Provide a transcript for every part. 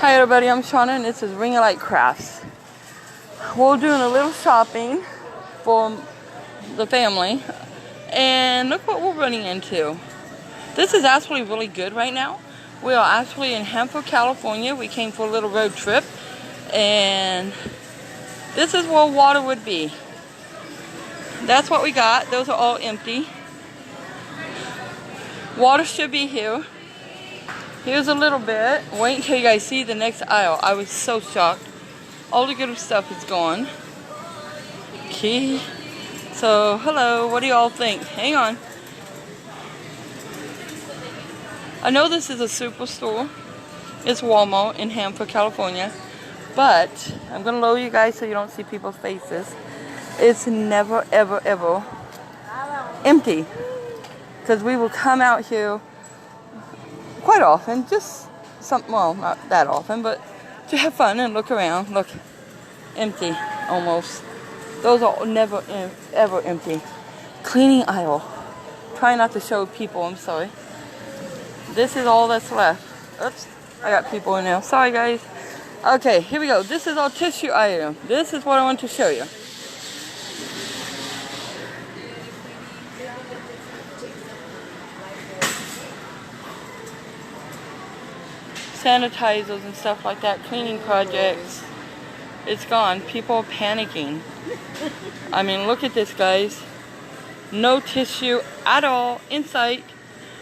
Hi everybody, I'm Shauna and this is Ring of Light Crafts. We're doing a little shopping for the family and look what we're running into. This is actually really good right now. We are actually in Hanford, California. We came for a little road trip and this is where water would be. That's what we got. Those are all empty. Water should be here. Here's a little bit. Wait until you guys see the next aisle. I was so shocked. All the good stuff is gone. Okay. So, hello. What do y'all think? Hang on. I know this is a superstore. It's Walmart in Hanford, California. But, I'm going to lower you guys so you don't see people's faces. It's never, ever, ever empty. Because we will come out here quite often, just well, not that often, but to have fun and look around. Look, empty, almost. Those are never, ever empty. Cleaning aisle. Try not to show people, I'm sorry. This is all that's left. Oops, I got people in there. Sorry, guys. Okay, here we go. This is our tissue item. This is what I want to show you. Sanitizers and stuff like that, cleaning projects, it's gone. People are panicking. I mean, look at this, guys. No tissue at all in sight.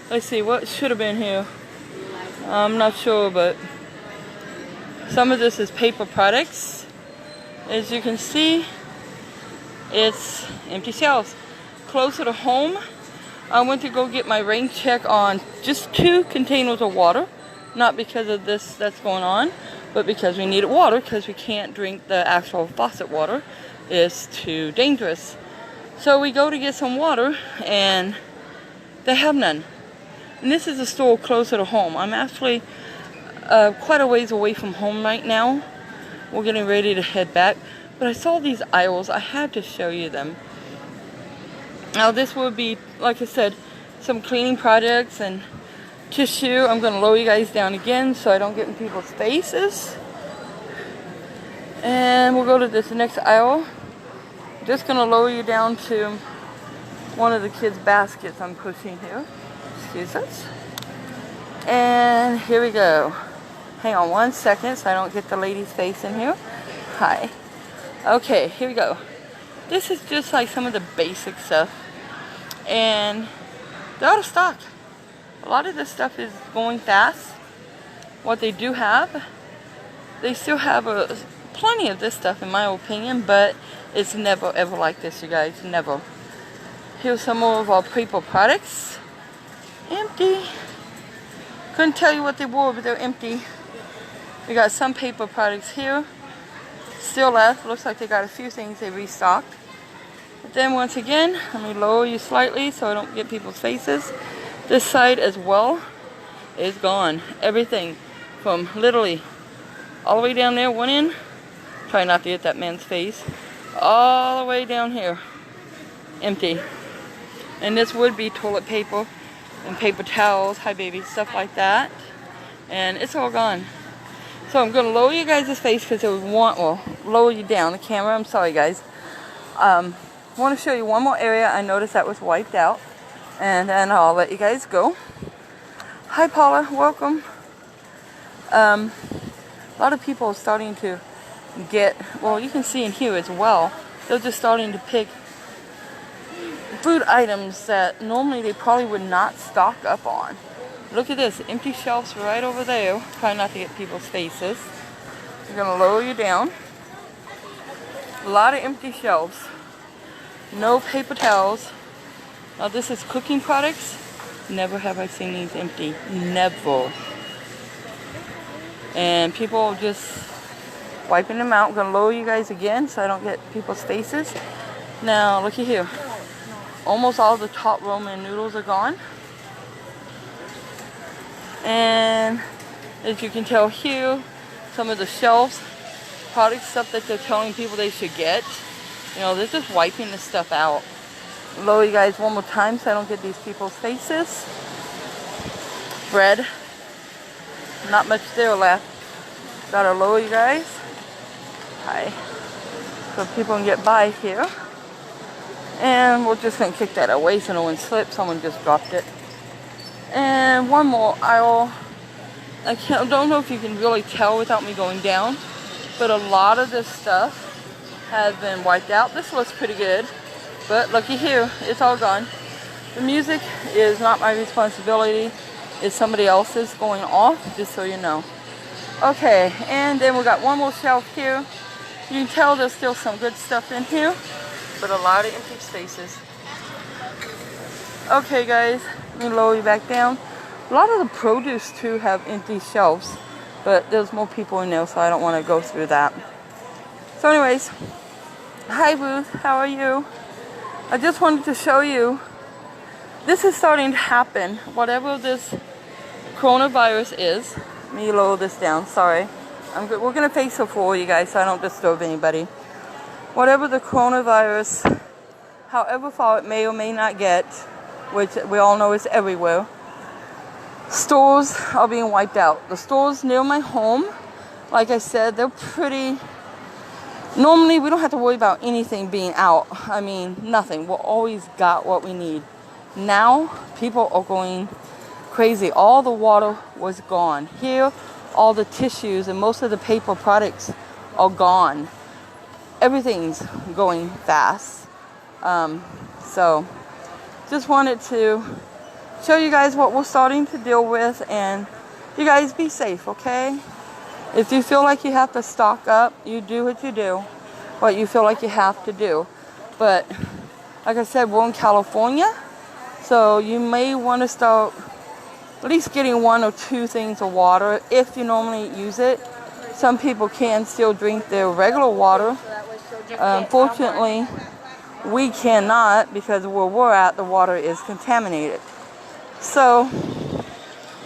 Let's see, what should have been here? I'm not sure, but some of this is paper products. As you can see, it's empty shelves. Closer to home, I went to go get my rain check on just 2 containers of water. Not because of this that's going on, but because we needed water, because we can't drink the actual faucet water. It's too dangerous. So we go to get some water, and they have none. And this is a store closer to home. I'm actually quite a ways away from home right now. We're getting ready to head back. But I saw these aisles. I had to show you them. Now this would be, like I said, some cleaning projects and tissue. I'm going to lower you guys down again so I don't get in people's faces. And we'll go to this next aisle. Just going to lower you down to one of the kids' baskets I'm pushing here. Excuse us. And here we go. Hang on one second so I don't get the lady's face in here. Hi. Okay, here we go. This is just like some of the basic stuff. And they're out of stock. A lot of this stuff is going fast. What they do have, they still have plenty of this stuff in my opinion, but it's never ever like this, you guys, never. Here's some more of our paper products. Empty. Couldn't tell you what they were, but they're empty. We got some paper products here. Still left. Looks like they got a few things they restocked. But then once again, let me lower you slightly so I don't get people's faces. This side as well is gone. Everything from literally all the way down there, one end. Try not to hit that man's face. All the way down here. Empty. And this would be toilet paper and paper towels, hi baby, stuff like that. And it's all gone. So I'm going to lower you guys' face because it would lower you down the camera. I'm sorry, guys. I want to show you one more area. I noticed that was wiped out. And then I'll let you guys go. Hi Paula, welcome. A lot of people are starting to get, well, you can see in here as well, they're just starting to pick food items that normally they probably would not stock up on. Look at this, empty shelves right over there. Try not to get people's faces. I'm going to lower you down. A lot of empty shelves. No paper towels. Now this is cooking products. Never have I seen these empty. Never. And people are just wiping them out. I'm going to lower you guys again so I don't get people's faces. Now looky here. Almost all the top ramen noodles are gone. And as you can tell here, some of the shelves, product stuff that they're telling people they should get. You know, they're just wiping this stuff out. Lower you guys one more time so I don't get these people's faces. Bread. Not much there left. Gotta lower you guys. Hi. So people can get by here. And we're just gonna kick that away so no one slips. Someone just dropped it. And one more aisle. Don't know if you can really tell without me going down, but a lot of this stuff has been wiped out. This looks pretty good, but looky here, it's all gone. The music is not my responsibility. It's somebody else's going off, just so you know. Okay, and then we got one more shelf here. You can tell there's still some good stuff in here, but a lot of empty spaces. Okay guys, let me lower you back down. A lot of the produce too have empty shelves, but there's more people in there, so I don't want to go through that. So anyways, hi Ruth, how are you? I just wanted to show you, this is starting to happen. Whatever this coronavirus is, let me lower this down, sorry. We're going to face it for you guys so I don't disturb anybody. Whatever the coronavirus, however far it may or may not get, which we all know is everywhere, stores are being wiped out. The stores near my home, like I said, they're pretty... Normally, we don't have to worry about anything being out. I mean, nothing. We've always got what we need. Now, people are going crazy. All the water was gone. Here, all the tissues and most of the paper products are gone. Everything's going fast. So, just wanted to show you guys what we're starting to deal with, and you guys be safe, okay? If you feel like you have to stock up, you do what you feel like you have to do. But like I said, we're in California, so you may want to start at least getting 1 or 2 things of water if you normally use it. Some people can still drink their regular water. Unfortunately, we cannot, because where we're at, the water is contaminated. So,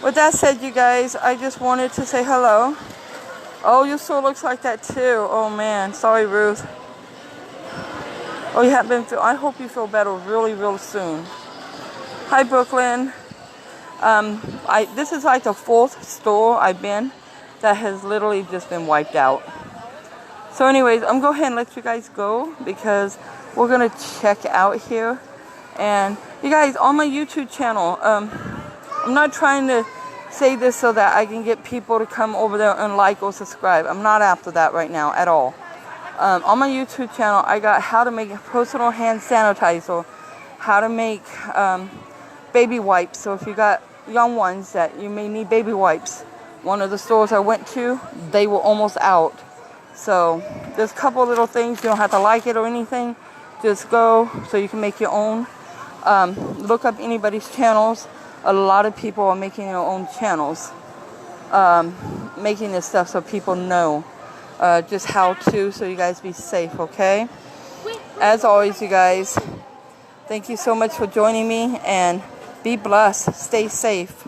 with that said, you guys, I just wanted to say hello. Oh, your store looks like that too. Oh man, sorry Ruth. Oh, you have been. I hope you feel better really, real soon. Hi Brooklyn. This is like the 4th store I've been that has literally just been wiped out. So, anyways, I'm gonna go ahead and let you guys go because we're gonna check out here. And you guys, on my YouTube channel, I'm not trying to say this so that I can get people to come over there and like or subscribe. I'm not after that right now at all. On my YouTube channel, I got how to make a personal hand sanitizer, how to make baby wipes. So if you got young ones that you may need baby wipes, one of the stores I went to, they were almost out. So there's a couple of little things. You don't have to like it or anything. Just go so you can make your own. Look up anybody's channels. A lot of people are making their own channels, making this stuff so people know just how to, so you guys be safe, okay? As always, you guys, thank you so much for joining me, and be blessed. Stay safe.